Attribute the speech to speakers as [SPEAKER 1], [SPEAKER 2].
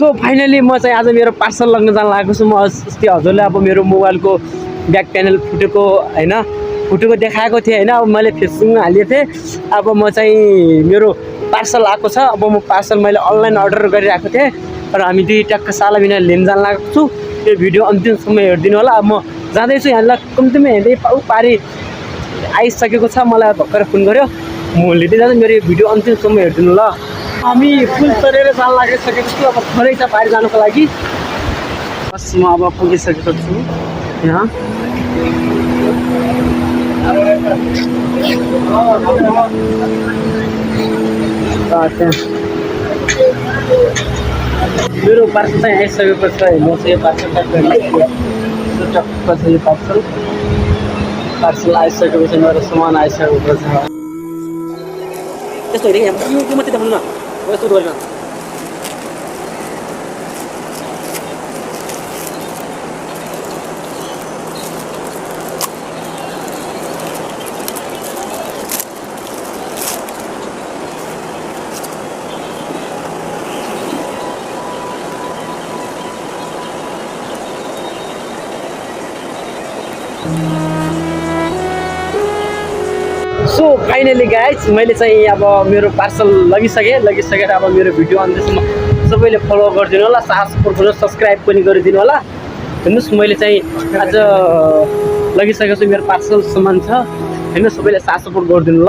[SPEAKER 1] So finally म चाहिँ आज मेरो पार्सल लग्न जान लागेको छु। म अस्ति हजुरले अब मेरो मोबाइलको ब्याक प्यानल फुटेको हैन फुटेको देखाएको थिएँ हैन। अब मैले फेसबुकमा हालेको थिएँ। अब म चाहिँ मेरो पार्सल आएको छ। अब म पार्सल मैले अनलाइन अर्डर गरिरहेको थिएँ र हामी दुई टक्क साला बिना लिन जान लागेको छु। यो भिडियो अन्तिमसम्म हेरिदिनु होला। अब म जाँदैछु यहाँलाई कम्तीमा हेर्दै पारी आइसकेको छ। मलाई भर्खर फोन गर्यो म लिँदै जाँदा मेरो यो भिडियो अन्तिमसम्म हेरिदिनु ल। हामी पुल तरेर जान लागिसकेको छु। अब थोरै छ पारी जानुको लागि। बस म अब पुगिसकेको छु यहाँ। मेरो पार्सल चाहिँ आइसकेको छ। म चाहिँ यो पार्सल टक्क छ। यो पार्सल आइसकेको छ। मेरो सामान आइसकेको छ। त्यस्तो होइन यो मात्रै देखाउनु न यस्तो गरेन। सो फाइनली गाइज मैले चाहिँ अब मेरो पार्सल लगिसकेर अब मेरो भिडियो अन्त्यसम्म सबैले फलो गरिदिनु होला। सपोर्ट सब्सक्राइब पनि गरिदिनु होला। हेर्नुहोस् मैले चाहिँ आज लगिसकेको छु। मेरो पार्सल सामान छ हैन। सबैले सपोर्ट गरिदिनु ल।